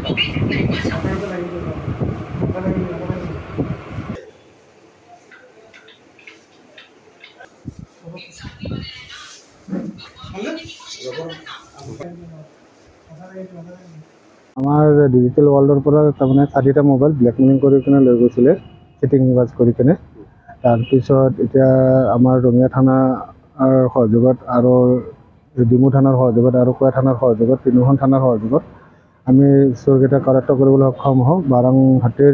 আমাৰ ডিজিটেল ওয়াৰ্ল্ডৰ পৰা তাৰমানে 4টা মোবাইল ব্লেকমেইলিং কৰি কিনে লৈ গৈছিলে চিটিং বাজ কৰি কিনে। তাৰপিছত এতিয়া আমাৰ ৰঙিয়া থানাৰ সহযোগত আৰু ডিমু থানাৰ সহযোগত আৰু কোৱা থানাৰ সহযোগত তিনিখন থানাৰ সহযোগত আমি চোৰকেইটা কৰায়ত্ব কৰিবলৈ সক্ষম হওঁ। বাৰাংহাটীৰ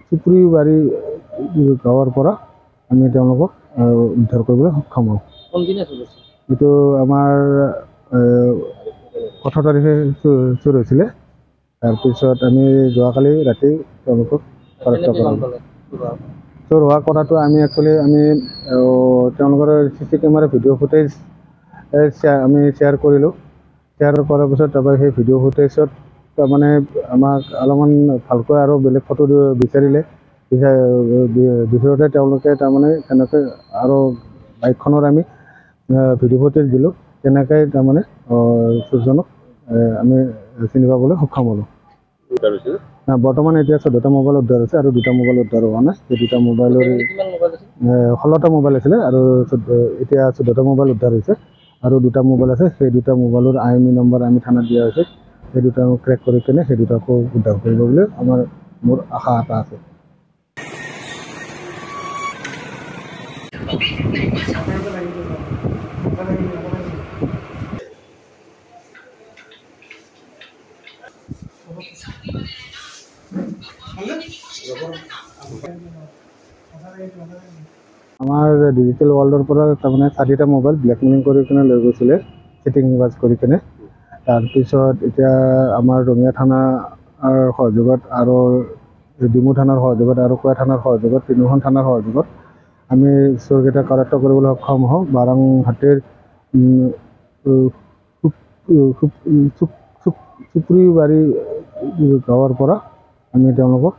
চুপুৰিবাৰী গাঁৱৰ পৰা আমি তেওঁলোকক উদ্ধাৰ কৰিবলৈ সক্ষম হওঁ। এইটো আমাৰ 18 তাৰিখে চুৰ হৈছিলে। তাৰপিছত আমি যোৱাকালি ৰাতি তেওঁলোকক কৰায়ত্ব কৰিলোঁ। চুৰ হোৱা কথাটো আমি একচুৱেলি তেওঁলোকৰ CC কেমেৰা ভিডিঅ' ফুটেজ আমি শ্বেয়াৰ কৰিলোঁ। শ্বেয়াৰ কৰাৰ পিছত তাৰপৰা সেই ভিডিঅ' ফুটেজত তাৰমানে আমাক অলপমান ভালকৈ আৰু বেলেগ ফটো বিচাৰিলে। ভিতৰতে তেওঁলোকে তাৰমানে তেনেকৈ আৰু বাইকখনৰ আমি ভিডিঅ' ফুটেজ দিলোঁ। তেনেকৈ তাৰমানে চুৰজনক আমি চিনি পাবলৈ সক্ষম হ'লোঁ। বৰ্তমান এতিয়া 14টা মোবাইল উদ্ধাৰ হৈছে আৰু 2টা মোবাইল উদ্ধাৰ হোৱা নাই। সেই 2টা মোবাইলৰ 16টা মোবাইল আছিলে আৰু এতিয়া 14টা মোবাইল উদ্ধাৰ হৈছে আৰু 2টা মোবাইল আছে। সেই 2টা মোবাইলৰ IMEI নম্বৰ আমি থানাত দিয়া হৈছে। সেই 2টা ক্ৰেক কৰি কিনে সেই 2টাকো উদ্ধাৰ কৰিব বুলি মোৰ আশা এটা আছে। আমাৰ ডিজিটেল ওয়াৰ্ল্ডৰ পৰা তাৰমানে 4টা মোবাইল ব্লেকমেইলিং কৰি কিনে লৈ গৈছিলে চিটিং বাজ কৰি কিনে। তাৰপিছত এতিয়া আমাৰ ৰঙিয়া থানাৰ সহযোগত আৰু ডিমু থানাৰ সহযোগত আৰু কোৱা থানাৰ সহযোগত তিনিখন থানাৰ সহযোগত আমি চোৰকেইটা কৰায়ত্ব কৰিবলৈ সক্ষম হওঁ। বাৰাংহাটীৰ চুপুৰিবাৰী গাঁৱৰ পৰা আমি তেওঁলোকক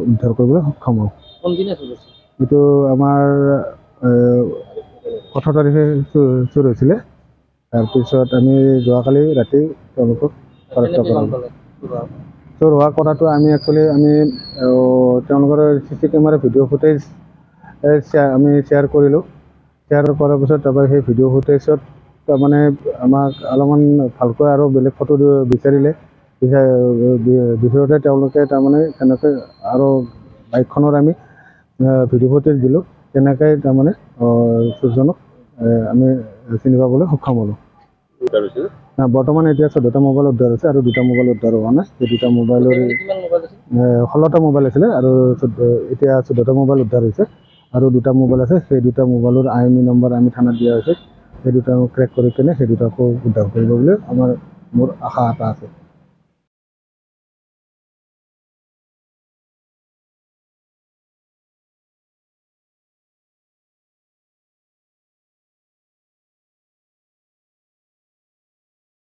উদ্ধাৰ কৰিবলৈ সক্ষম হওঁ। এইটো আমাৰ 18 তাৰিখে চুৰ হৈছিলে। তাৰপিছত আমি যোৱাকালি ৰাতি তেওঁলোকক কৰায়ত্ব কৰিলোঁ। চুৰ হোৱা কথাটো আমি একচুৱেলি তেওঁলোকৰ CC কেমেৰা ভিডিঅ' ফুটেজ আমি শ্বেয়াৰ কৰিলোঁ। শ্বেয়াৰ কৰাৰ পিছত তাৰপৰা সেই ভিডিঅ' ফুটেজত তাৰমানে আমাক অলপমান ভালকৈ আৰু বেলেগ ফটো বিচাৰিলে। ভিতৰতে তেওঁলোকে তাৰমানে তেনেকৈ আৰু বাইকখনৰ আমি ভিডিঅ' ফুটেজ দিলোঁ। তেনেকৈ তাৰমানে চুৰজনক আমি চিনি পাবলৈ সক্ষম হ'লোঁ। বৰ্তমান এতিয়া 14টা মোবাইল উদ্ধাৰ হৈছে আৰু 2টা মোবাইল উদ্ধাৰ হোৱা নাই। সেই 2টা মোবাইলৰ 16টা মোবাইল আছিলে আৰু এতিয়া 14টা মোবাইল উদ্ধাৰ হৈছে আৰু 2টা মোবাইল আছে। সেই 2টা মোবাইলৰ IMEI নম্বৰ আমি থানাত দিয়া হৈছে। সেই 2টা ক্ৰেক কৰি কিনে সেই 2টাকো উদ্ধাৰ কৰিব বুলি মোৰ আশা এটা আছে।